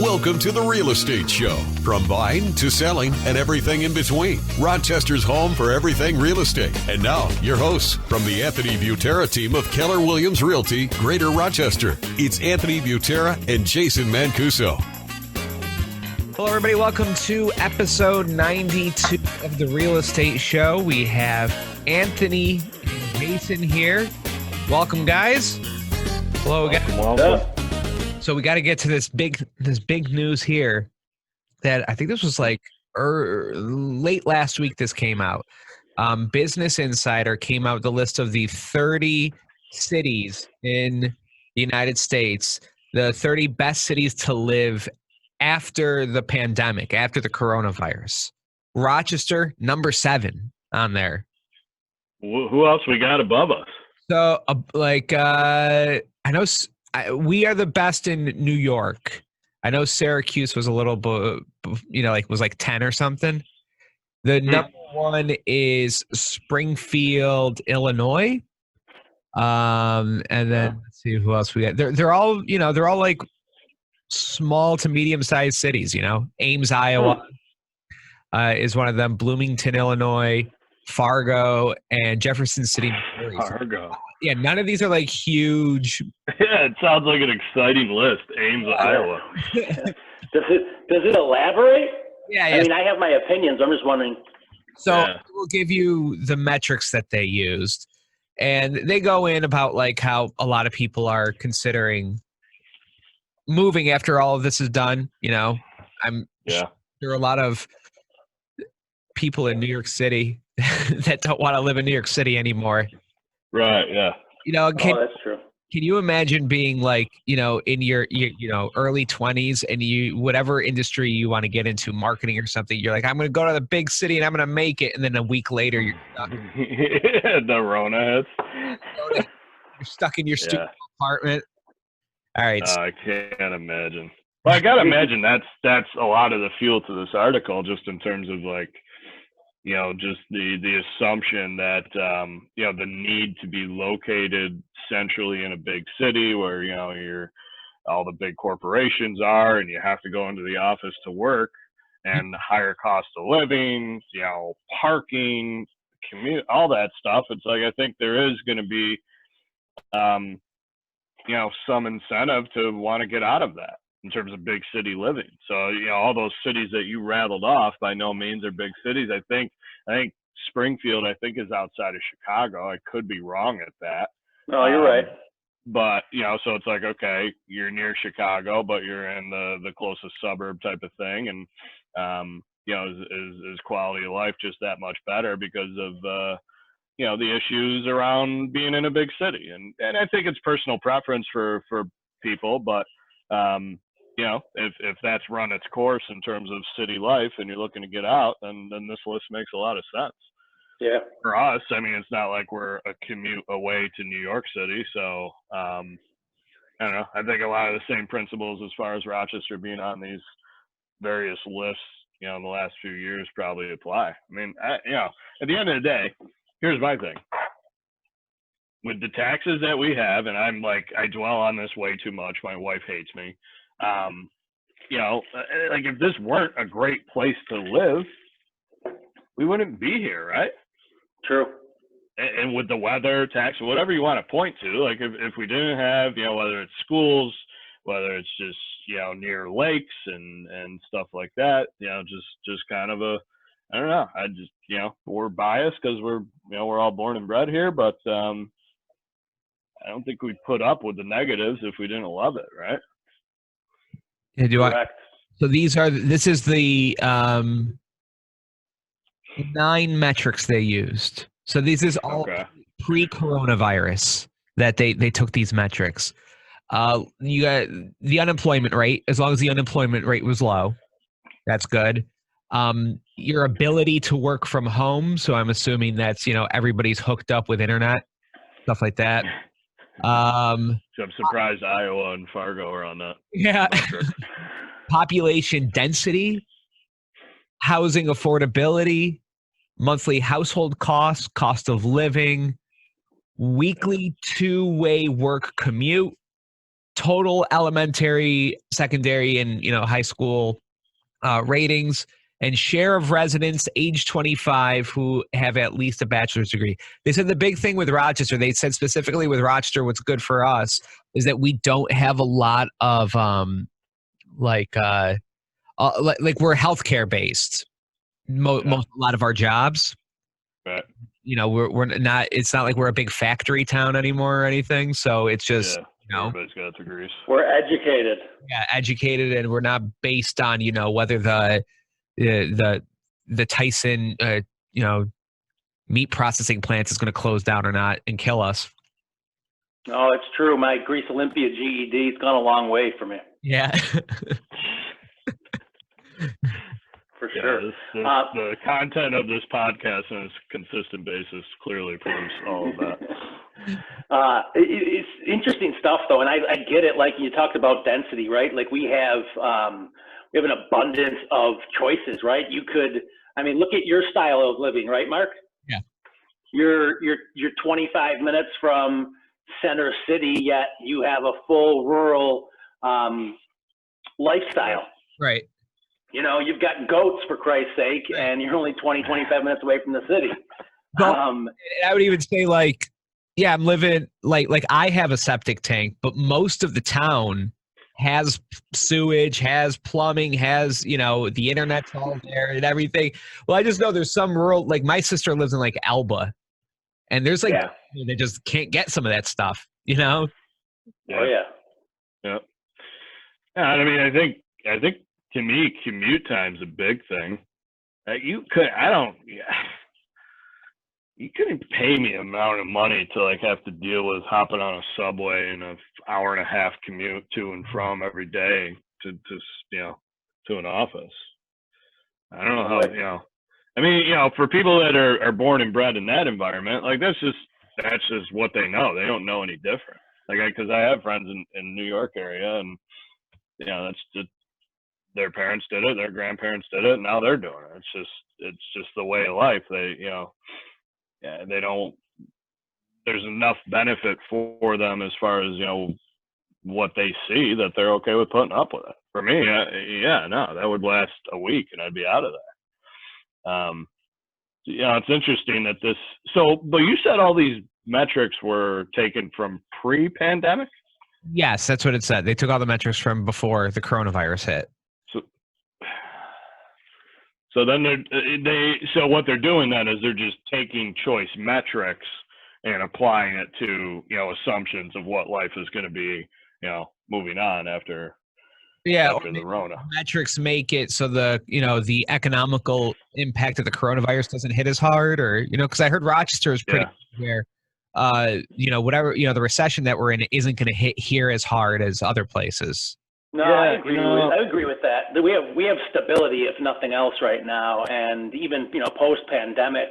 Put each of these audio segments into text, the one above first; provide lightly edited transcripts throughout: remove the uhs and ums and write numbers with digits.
Welcome to the Real Estate Show. From buying to selling and everything in between. Rochester's home for everything real estate. And now, your hosts from the Anthony Butera team of Keller Williams Realty, Greater Rochester. It's Anthony Butera and Jason Mancuso. Hello, everybody. Welcome to episode 92 of the Real Estate Show. We have Anthony and Jason here. Welcome, guys. Hello, guys. Welcome. So we got to get to this big news here that I think this was like late last week this came out. Business Insider came out with the list of the 30 cities in the United States, the 30 best cities to live after the pandemic, after the coronavirus. Rochester, number 7 on there. Who else we got above us? So, I know we are the best in New York. I know Syracuse was a little, was like 10 or something. The number 1 is Springfield, Illinois. And then let's see who else we got. They're all, they're all like small to medium-sized cities. Ames, Iowa, is one of them. Bloomington, Illinois, Fargo, and Jefferson City, Missouri. Fargo. Yeah, none of these are like huge. Yeah, it sounds like an exciting list. Ames, Iowa. Does it elaborate? Yeah. I mean, I have my opinions. I'm just wondering. So we'll give you the metrics that they used, and they go in about like how a lot of people are considering moving after all of this is done. I'm sure there are a lot of people in New York City that don't want to live in New York City anymore. Right, yeah. That's true. Can you imagine being like, in your early 20s and whatever industry you want to get into, marketing or something, you're like, I'm going to go to the big city and I'm going to make it. And then a week later, you're stuck. The Rona hits. You're stuck in your stupid apartment. All right. I can't imagine. Well, I got to imagine that's a lot of the fuel to this article, just in terms of like, just the assumption that, the need to be located centrally in a big city where, all the big corporations are, and you have to go into the office to work, and higher cost of living, parking, commute, all that stuff. It's like, I think there is going to be, some incentive to want to get out of that in terms of big city living. So, all those cities that you rattled off by no means are big cities. I think Springfield, is outside of Chicago. I could be wrong at that. No, you're right. But, so it's like, okay, you're near Chicago, but you're in the closest suburb type of thing. And, is quality of life just that much better because of, the issues around being in a big city. And I think it's personal preference for people, but, if that's run its course in terms of city life and you're looking to get out, then this list makes a lot of sense. Yeah. For us, it's not like we're a commute away to New York City. So, I don't know. I think a lot of the same principles as far as Rochester being on these various lists, in the last few years probably apply. At the end of the day, here's my thing. With the taxes that we have, and I dwell on this way too much. My wife hates me. If this weren't a great place to live, we wouldn't be here, right? True. And with the weather, tax, whatever you want to point to, like if we didn't have, whether it's schools, whether it's just, near lakes and stuff like that, just kind of I don't know. I just, we're biased because we're all born and bred here, but I don't think we'd put up with the negatives if we didn't love it, right? Yeah, so this is the 9 metrics they used. So this is all pre-coronavirus that they took these metrics. You got the unemployment rate. As long as the unemployment rate was low, that's good. Your ability to work from home. So I'm assuming that's, everybody's hooked up with internet, stuff like that. So I'm surprised Iowa and Fargo are on that. Yeah. Population density, housing affordability, monthly household costs, cost of living, weekly two-way work commute, total elementary, secondary, and high school ratings, and share of residents age 25 who have at least a bachelor's degree. They said the big thing with Rochester, they said specifically with Rochester, what's good for us is that we don't have a lot of like we're healthcare based. A lot of our jobs. Right. We're not. It's not like we're a big factory town anymore or anything. So it's just everybody's got degrees. We're educated. Yeah, educated, and we're not based on whether the Tyson meat processing plant is going to close down or not and kill us. Oh, it's true. My Greece Olympia GED's gone a long way for me. Yeah. For sure. The content of this podcast on a consistent basis clearly proves all of that. It's interesting stuff, though, and I get it. Like you talked about density, right? Like we have an abundance of choices, right? Look at your style of living, right, Mark? Yeah. You're 25 minutes from center city, yet you have a full rural lifestyle. Right. You've got goats, for Christ's sake, and you're only 25 minutes away from the city. I would even say I'm living like I have a septic tank, but most of the town has sewage, has plumbing, has, the internet's all there and everything. Well, I just know there's some rural, like my sister lives in Alba, and there's they just can't get some of that stuff, Yeah. Oh, yeah. Yeah. I think to me, commute time's a big thing. You couldn't pay me an amount of money to have to deal with hopping on a subway and an hour and a half commute to and from every day to an office. I don't know how, for people that are born and bred in that environment, that's just what they know. They don't know any different. Because I have friends in New York area, and that's just, their parents did it, their grandparents did it, and now they're doing it. It's just the way of life. They don't. There's enough benefit for them as far as what they see that they're okay with putting up with it. For me, that would last a week and I'd be out of there. It's interesting that this. So, but you said all these metrics were taken from pre-pandemic? Yes, that's what it said. They took all the metrics from before the coronavirus hit. So then so what they're doing then is they're just taking choice metrics and applying it to, assumptions of what life is going to be, moving on after the Rona. Metrics make it so the economical impact of the coronavirus doesn't hit as hard, or, because I heard Rochester is pretty where, whatever, the recession that we're in isn't going to hit here as hard as other places. No, I agree with that. We have stability, if nothing else, right now, and even post-pandemic,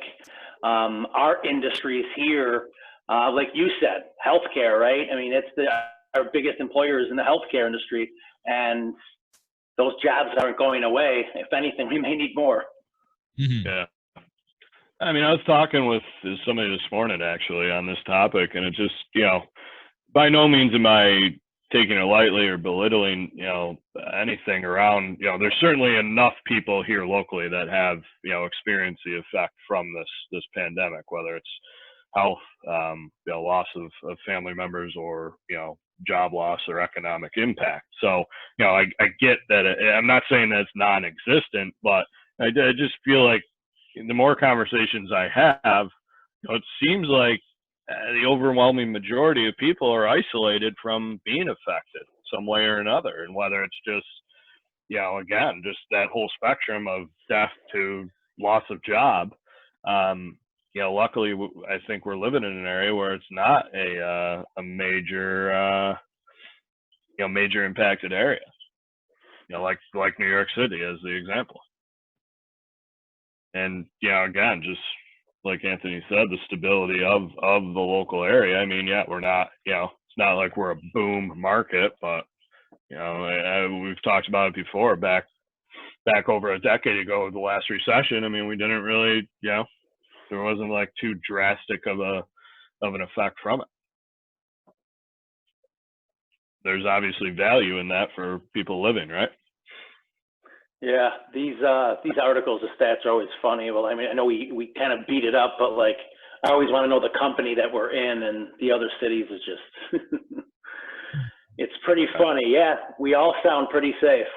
our industries here, like you said, healthcare, right? It's our biggest employers in the healthcare industry, and those jobs aren't going away. If anything, we may need more. Mm-hmm. Yeah. I was talking with somebody this morning actually on this topic, and it just, by no means am I taking it lightly or belittling, anything around, there's certainly enough people here locally that have, experienced the effect from this pandemic, whether it's health, loss of family members, or, job loss or economic impact. So, I get that. I'm not saying that it's non-existent, but I just feel like the more conversations I have, it seems like the overwhelming majority of people are isolated from being affected some way or another. And whether it's just, again, just that whole spectrum of death to loss of job. Luckily, I think we're living in an area where it's not a major, major impacted area, like New York City as the example. And, again, just like Anthony said, the stability of the local area. We're not, it's not like we're a boom market, but, we've talked about it before, back over a decade ago, the last recession. We didn't really, there wasn't too drastic of an effect from it. there's obviously value in that for people living, right? Yeah, these articles, the stats are always funny. Well, I mean, I know we kind of beat it up, but like I always want to know the company that we're in, and the other cities is just it's pretty funny. Yeah, we all sound pretty safe.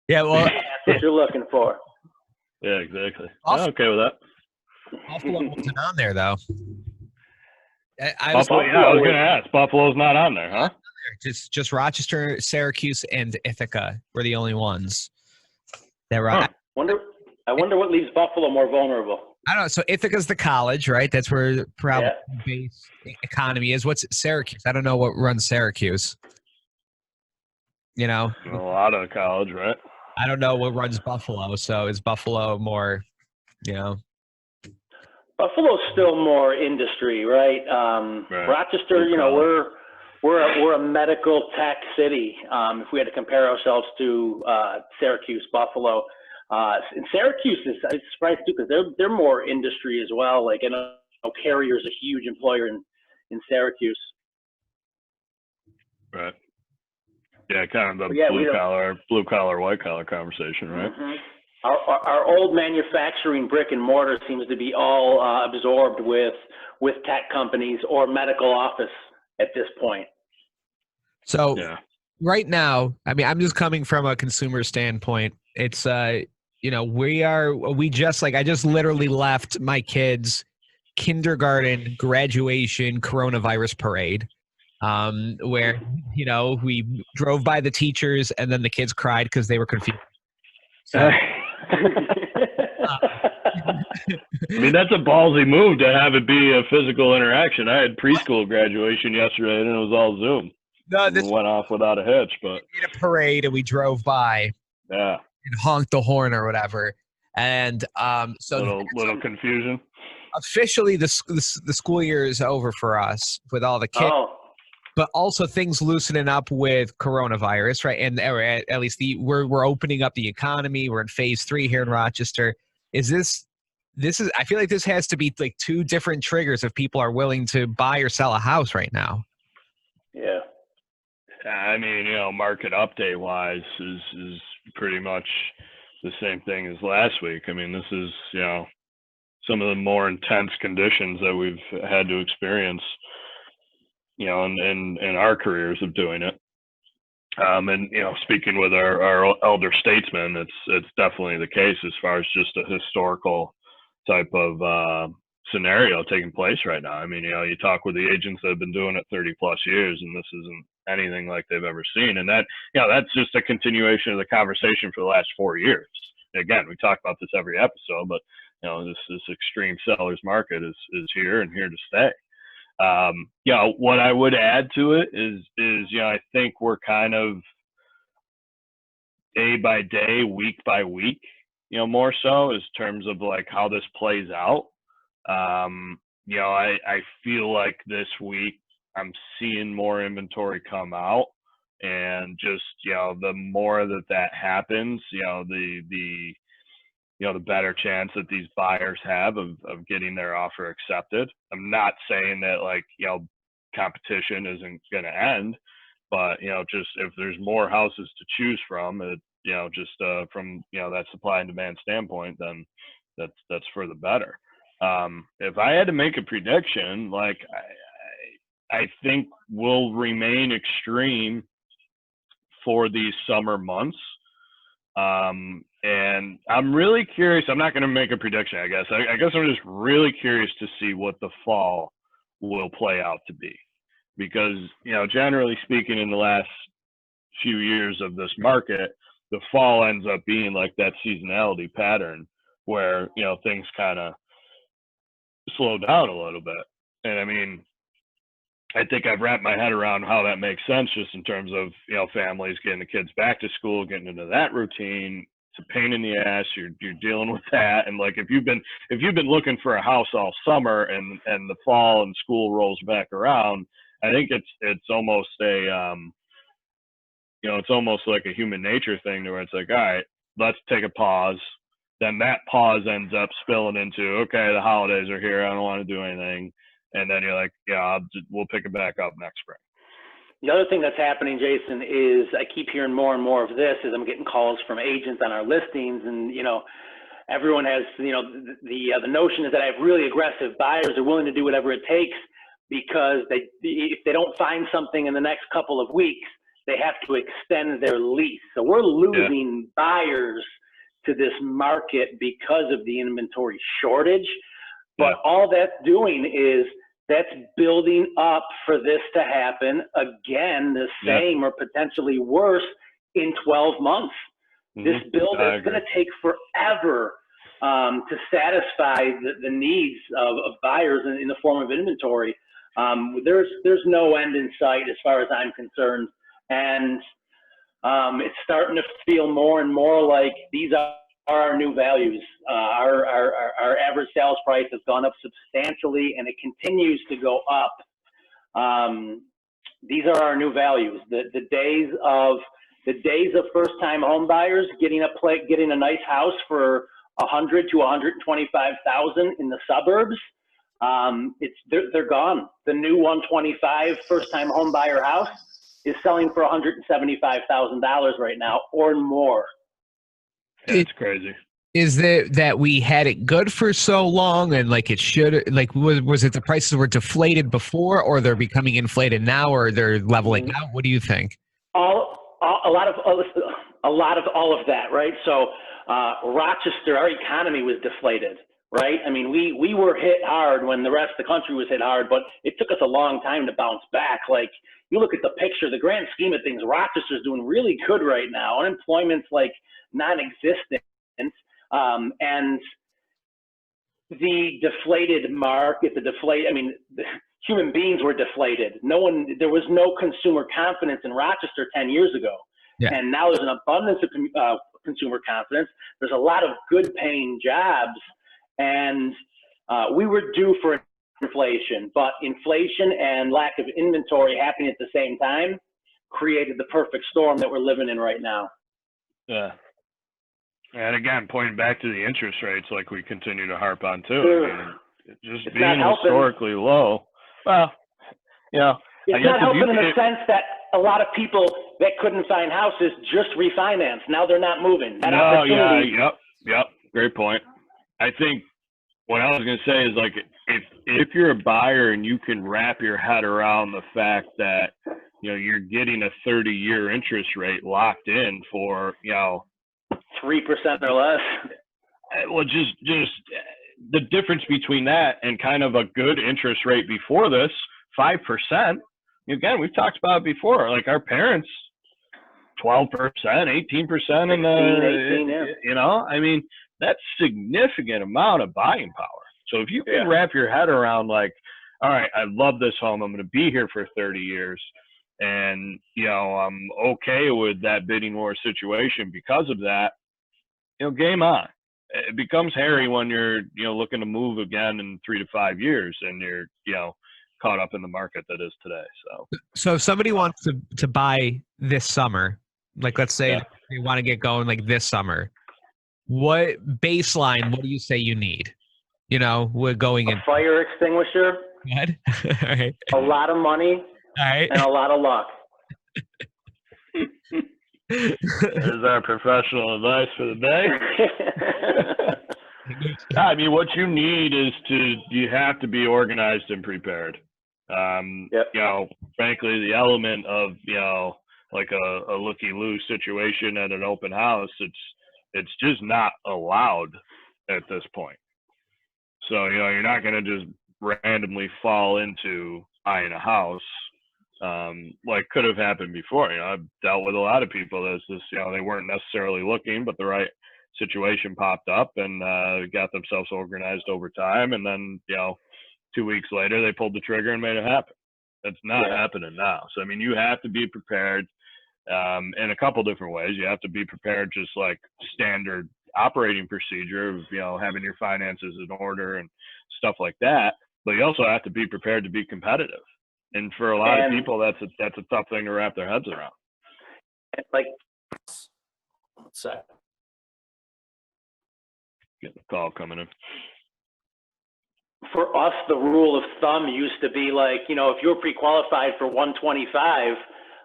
Yeah, well, That's what you're looking for. Yeah, exactly. Also- I'm okay with that. Buffalo wasn't on there though. I was Buffalo, yeah, I was going to ask. Buffalo's not on there, huh? just Rochester, Syracuse, and Ithaca were the only ones that were. Huh. I wonder what leaves Buffalo more vulnerable. I don't know. So Ithaca's the college, right? That's where the probably base economy is. What's Syracuse? I don't know what runs Syracuse. You know, A lot of college, right? I don't know what runs Buffalo. So is Buffalo more, you know? Buffalo's still more industry, right? Right. Rochester, you know, we're a medical tech city. If we had to compare ourselves to Syracuse, Buffalo, and Syracuse is surprised too because they're more industry as well. Like, I know Carrier's a huge employer in Syracuse. Right. Yeah, kind of the blue collar, white collar conversation, right? Mm-hmm. Our old manufacturing brick and mortar seems to be all absorbed with tech companies or medical office at this point. So right now, I mean, I'm just coming from a consumer standpoint. It's you know, I just literally left my kids' kindergarten graduation coronavirus parade. Where, you know, we drove by the teachers and then the kids cried because they were confused. So, I mean, that's a ballsy move to have it be a physical interaction. I had preschool graduation yesterday and it was all Zoom. No, this went off without a hitch, but we had a parade and we drove by. Yeah. And honked the horn or whatever. And so little confusion. Officially, the school year is over for us with all the kids. Oh. But also things loosening up with coronavirus, right? And at least we're opening up the economy. We're in phase 3 here in Rochester. This is I feel like this has to be like 2 different triggers if people are willing to buy or sell a house right now. Yeah. I mean, you know, market update wise is pretty much the same thing as last week. I mean, this is, you know, some of the more intense conditions that we've had to experience, you know, in our careers of doing it. And, you know, speaking with our elder statesmen, it's definitely the case as far as just a historical type of scenario taking place right now. I mean, you know, you talk with the agents that have been doing it 30 plus years, and this isn't anything like they've ever seen. And that, you know, that's just a continuation of the conversation for the last 4 years. Again, we talk about this every episode, but, you know, this extreme seller's market is here and here to stay. You know, what I would add to it is, you know, I think we're kind of day by day, week by week, you know, more so in terms of like how this plays out. You know, I feel like this week I'm seeing more inventory come out, and just, you know, the more that happens, you know, the better chance that these buyers have of getting their offer accepted. I'm not saying that, like, you know, competition isn't going to end, but, you know, just if there's more houses to choose from, you know, just from, you know, that supply and demand standpoint, then that's for the better. If I had to make a prediction, like, I think we'll remain extreme for these summer months. And I'm really curious. I'm not going to make a prediction, I guess. I guess I'm just really curious to see what the fall will play out to be. Because, you know, generally speaking, in the last few years of this market, the fall ends up being like that seasonality pattern where, you know, things kind of slow down a little bit. And I mean, I think I've wrapped my head around how that makes sense, just in terms of, you know, families getting the kids back to school, getting into that routine. It's a pain in the ass. You're dealing with that. And like, if you've been looking for a house all summer and the fall and school rolls back around, I think it's almost a, you know, it's almost like a human nature thing where it's like, all right, let's take a pause. Then that pause ends up spilling into, okay, the holidays are here. I don't want to do anything. And then you're like, yeah, we'll pick it back up next spring. The other thing that's happening, Jason, is I keep hearing more and more of this as I'm getting calls from agents on our listings, and everyone has the notion is that I have really aggressive buyers are willing to do whatever it takes because if they don't find something in the next couple of weeks, they have to extend their lease. So we're losing buyers to this market because of the inventory shortage. But all that's doing is that's building up for this to happen again, the same or potentially worse in 12 months. This build is going to take forever to satisfy the needs of buyers in the form of inventory. There's no end in sight as far as I'm concerned. And it's starting to feel more and more like these are our new values. Our average sales price has gone up substantially, and it continues to go up. These are our new values. The days of first-time home buyers getting a nice house for $100,000 to $125,000 in the suburbs, they're gone. The new 125 first-time home buyer house is selling for $175,000 right now or more. It's crazy. Is that we had it good for so long and like it should, like was it the prices were deflated before, or they're becoming inflated now, or they're leveling out? What do you think? A lot of all of that, right? So Rochester, our economy was deflated, right? I mean, we were hit hard when the rest of the country was hit hard, but it took us a long time to bounce back. Like, you look at the picture, the grand scheme of things, Rochester's doing really good right now. Unemployment's like non-existent. And the deflated market, human beings were deflated. There was no consumer confidence in Rochester 10 years ago. Yeah. And now there's an abundance of consumer confidence. There's a lot of good paying jobs, and we were due for inflation, but inflation and lack of inventory happening at the same time created the perfect storm that we're living in right now. Yeah. And again, pointing back to the interest rates, like we continue to harp on too. I mean, it's being historically low. Well, it's not helping in the sense that a lot of people that couldn't find houses just refinance. Now they're not moving. Yep. Great point. I think what I was going to say is, like, if you're a buyer and you can wrap your head around the fact that you're getting a 30-year interest rate locked in for 3% or less. Well, just the difference between that and kind of a good interest rate before this, 5%. Again, we've talked about it before. Like our parents, 12%, 18%, and 18, I mean, that's significant amount of buying power. So if you can wrap your head around, like, all right, I love this home. I'm going to be here for 30 years. And, I'm okay with that bidding war situation because of that, game on. It becomes hairy when you're, looking to move again in 3 to 5 years and you're, caught up in the market that is today. So if somebody wants to buy this summer, like let's say they want to get going like this summer, what baseline, what do you say you need? We're going in. A fire extinguisher. Good. All right. A lot of money. All right. And a lot of luck. There's our professional advice for the day. I mean, what you need is you have to be organized and prepared. Frankly, the element of, like a looky-loo situation at an open house, it's just not allowed at this point. So, you're not going to just randomly fall into buying a house. Like could have happened before. I've dealt with a lot of people that's just, they weren't necessarily looking, but the right situation popped up and got themselves organized over time. And then, 2 weeks later, they pulled the trigger and made it happen. That's not happening now. So, I mean, you have to be prepared in a couple different ways. You have to be prepared just like standard operating procedure of, having your finances in order and stuff like that. But you also have to be prepared to be competitive. And for a lot of people, that's a tough thing to wrap their heads around. Like, what's that? Getting a call coming in. for us, the rule of thumb used to be like, if you're pre-qualified for 125,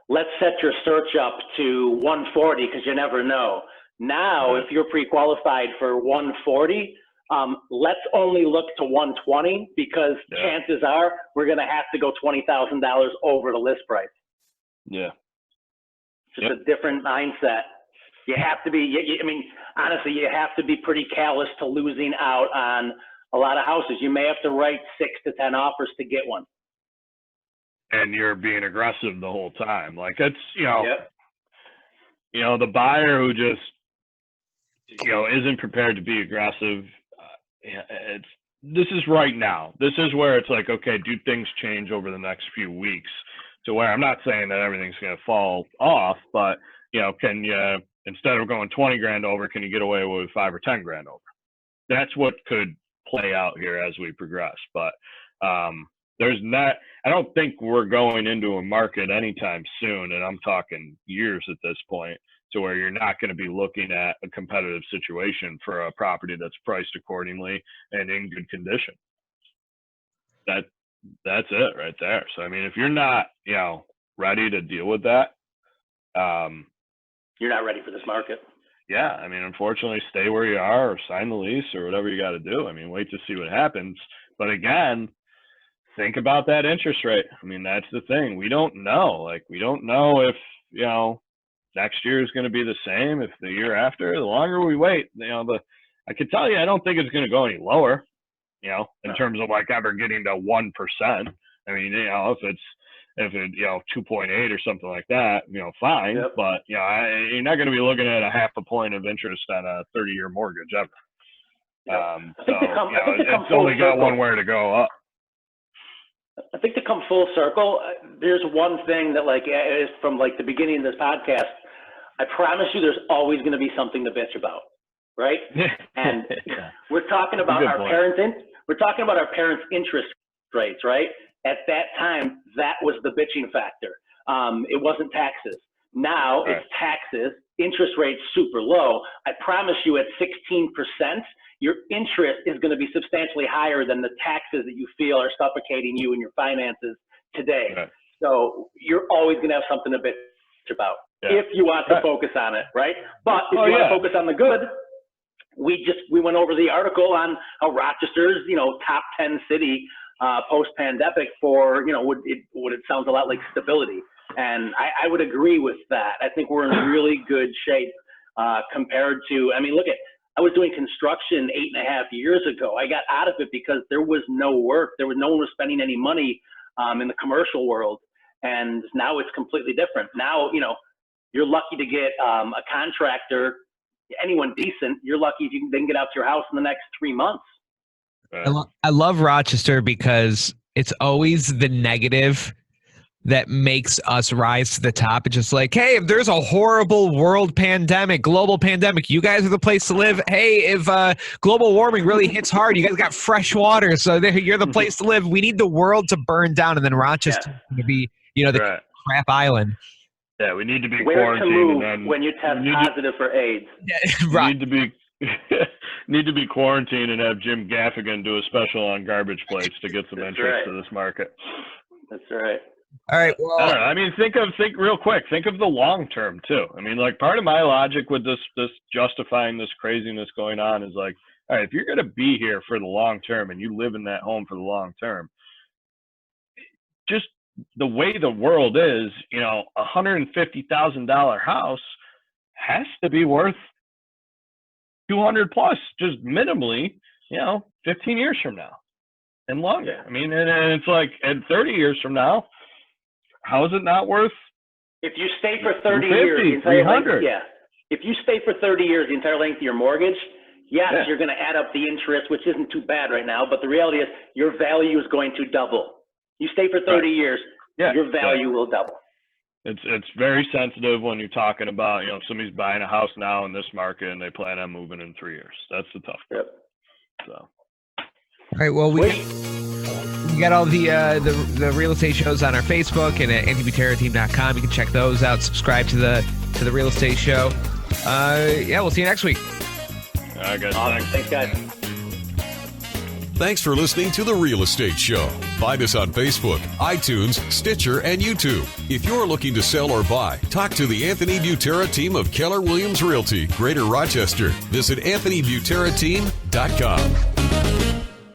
let's set your search up to 140 because you never know. Now, if you're pre-qualified for 140, let's only look to 120 because chances are we're going to have to go $20,000 over the list price. Yeah. Just a different mindset. You have to be, honestly, you have to be pretty callous to losing out on a lot of houses. You may have to write 6 to 10 offers to get one. And you're being aggressive the whole time. Like it's, the buyer who just, isn't prepared to be aggressive. This is right now. This is where it's like, okay, do things change over the next few weeks to where I'm not saying that everything's going to fall off, but can you, instead of going 20 grand over, can you get away with 5 or 10 grand over? That's what could play out here as we progress. But there's not, I don't think we're going into a market anytime soon, and I'm talking years at this point, to where you're not going to be looking at a competitive situation for a property that's priced accordingly and in good condition. That's it right there. So, if you're not, ready to deal with that, you're not ready for this market. Yeah. Unfortunately, stay where you are or sign the lease or whatever you got to do. Wait to see what happens. But again, think about that interest rate. That's the thing. We don't know. We don't know if, next year is going to be the same, if the year after. The longer we wait, I can tell you, I don't think it's going to go any lower, in terms of ever getting to 1%. If it 2.8 or something like that, fine. Yep. But you're not going to be looking at a half a point of interest on a 30-year mortgage ever. It's only got one way to go up. I think to come full circle, there's one thing that is from the beginning of this podcast. I promise you, there's always going to be something to bitch about, right? And we're talking about our parents. We're talking about our parents' interest rates, right? At that time, that was the bitching factor. It wasn't taxes. Now it's taxes, interest rates super low. I promise you, at 16%, your interest is going to be substantially higher than the taxes that you feel are suffocating you in your finances today. Right. So you're always going to have something to bitch about if you want to focus on it, right? But if you want to focus on the good, we went over the article on how Rochester's, top 10 city post-pandemic for, what it sounds a lot like stability. And I would agree with that. I think we're in really good shape compared to, look at, I was doing construction 8.5 years ago. I got out of it because there was no work. No one was spending any money in the commercial world. And now it's completely different. Now, you're lucky to get a contractor, anyone decent. You're lucky if they can get out to your house in the next 3 months. I love Rochester because it's always the negative that makes us rise to the top. It's just hey, if there's a horrible world pandemic, global pandemic, you guys are the place to live. Hey, if global warming really hits hard, you guys got fresh water, so you're the place to live. We need the world to burn down, and then Rochester's going to be, the crap island. Yeah, we need to be where quarantined. To move and then when you test positive for AIDS. Yeah, right. Need to be quarantined and have Jim Gaffigan do a special on garbage plates to get some interest to this market. That's right. All right. Well, I don't know. Think real quick. Think of the long term too. Part of my logic with this justifying this craziness going on is all right, if you're going to be here for the long term and you live in that home for the long term, just the way the world is, $150,000 house has to be worth 200 plus, just minimally, 15 years from now and longer. And it's and 30 years from now, how is it not worth? If you stay for 30 years, the entire length, if you stay for 30 years, the entire length of your mortgage, you're going to add up the interest, which isn't too bad right now. But the reality is your value is going to double. You stay for 30 years, your value will double. It's very sensitive when you're talking about, if somebody's buying a house now in this market and they plan on moving in 3 years. That's the tough part. So. All right. Well, we got all the real estate shows on our Facebook and at antibuterrateam.com. You can check those out. Subscribe to the real estate show. We'll see you next week. All right, guys. Awesome. Thanks, guys. Thanks for listening to The Real Estate Show. Find us on Facebook, iTunes, Stitcher, and YouTube. If you're looking to sell or buy, talk to the Anthony Butera team of Keller Williams Realty, Greater Rochester. Visit AnthonyButeraTeam.com.